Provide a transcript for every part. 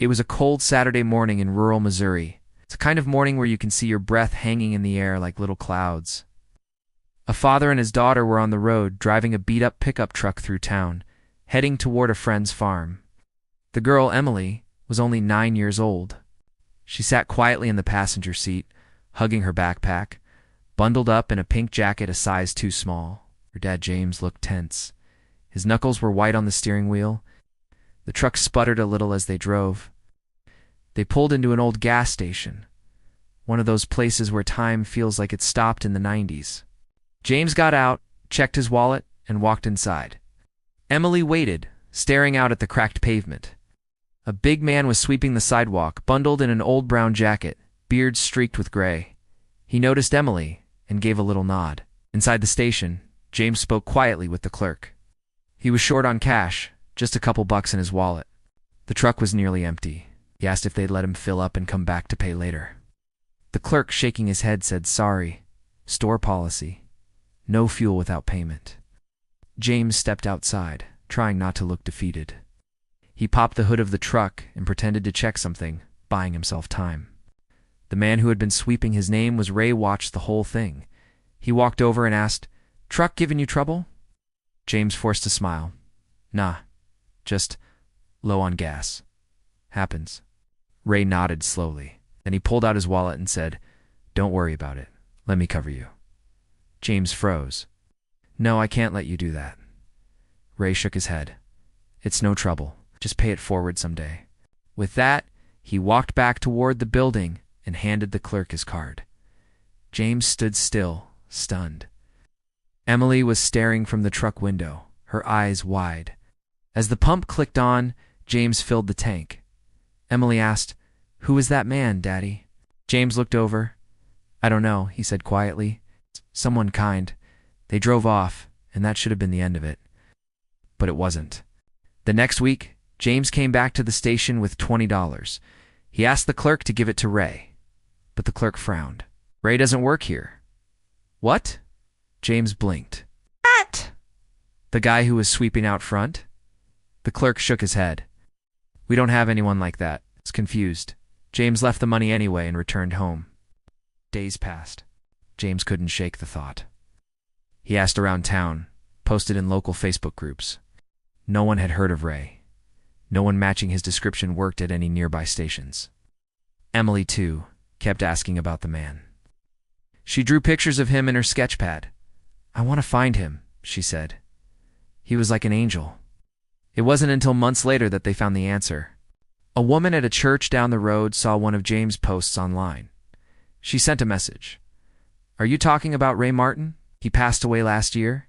It was a cold Saturday morning in rural Missouri. It's a kind of morning where you can see your breath hanging in the air like little clouds. A father and his daughter were on the road, driving a beat-up pickup truck through town, heading toward a friend's farm. The girl, Emily, was only 9 years old. She sat quietly in the passenger seat, hugging her backpack, bundled up in a pink jacket a size too small. Her dad, James, looked tense. His knuckles were white on the steering wheel. The truck sputtered a little as they drove. They pulled into an old gas station, one of those places where time feels like it stopped in the 90s. James got out, checked his wallet, and walked inside. Emily waited, staring out at the cracked pavement. A big man was sweeping the sidewalk, bundled in an old brown jacket, beard streaked with gray. He noticed Emily and gave a little nod. Inside the station, James spoke quietly with the clerk. He was short on cash, just a couple bucks in his wallet. The truck was nearly empty. He asked if they'd let him fill up and come back to pay later. The clerk, shaking his head, said, "Sorry. Store policy. No fuel without payment." James stepped outside, trying not to look defeated. He popped the hood of the truck and pretended to check something, buying himself time. The man who had been sweeping his name was Ray. Watched the whole thing. He walked over and asked, "Truck giving you trouble?" James forced a smile. "Nah, just low on gas. Happens." Ray nodded slowly. Then he pulled out his wallet and said, "Don't worry about it. Let me cover you." James froze. "No, I can't let you do that." Ray shook his head. "It's no trouble. Just pay it forward someday." With that, he walked back toward the building and handed the clerk his card. James stood still, stunned. Emily was staring from the truck window, her eyes wide. As the pump clicked on, James filled the tank. Emily asked, "Who is that man, Daddy?" James looked over. "I don't know," he said quietly. "Someone kind. They drove off, and that should have been the end of it." But it wasn't. The next week, James came back to the station with $20. He asked the clerk to give it to Ray, but the clerk frowned. "Ray doesn't work here." "What?" James blinked. "What?" "The guy who was sweeping out front?" The clerk shook his head. "We don't have anyone like that." It's confused. James left the money anyway and returned home. Days passed. James couldn't shake the thought. He asked around town, posted in local Facebook groups. No one had heard of Ray. No one matching his description worked at any nearby stations. Emily, too, kept asking about the man. She drew pictures of him in her sketchpad. "I want to find him," she said. "He was like an angel." It wasn't until months later that they found the answer. A woman at a church down the road saw one of James' posts online. She sent a message. "Are you talking about Ray Martin? He passed away last year."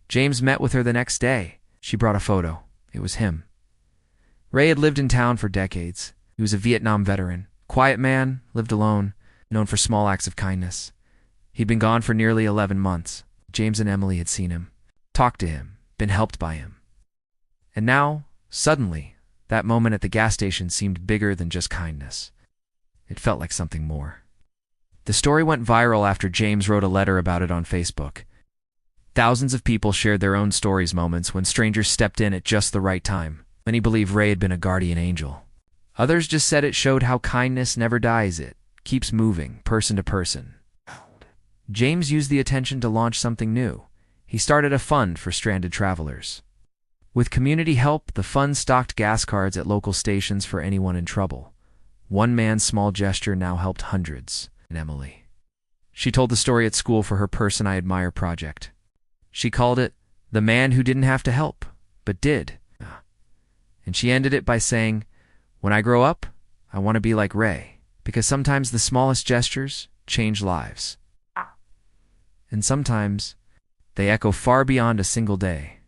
James met with her the next day. She brought a photo. It was him. Ray had lived in town for decades. He was a Vietnam veteran. Quiet man, lived alone, known for small acts of kindness. He'd been gone for nearly 11 months. James and Emily had seen him, talked to him, been helped by him. And now, suddenly, that moment at the gas station seemed bigger than just kindness. It felt like something more. The story went viral after James wrote a letter about it on Facebook. Thousands of people shared their own stories, moments when strangers stepped in at just the right time. Many believe Ray had been a guardian angel. Others just said it showed how kindness never dies. It keeps moving, person to person. James used the attention to launch something new. He started a fund for stranded travelers. With community help, the fund stocked gas cards at local stations for anyone in trouble. One man's small gesture now helped hundreds. And Emily. She told the story at school for her Person I Admire project. She called it "The Man Who Didn't Have to Help, But Did." And she ended it by saying, "When I grow up, I want to be like Ray, because sometimes the smallest gestures change lives. And sometimes they echo far beyond a single day."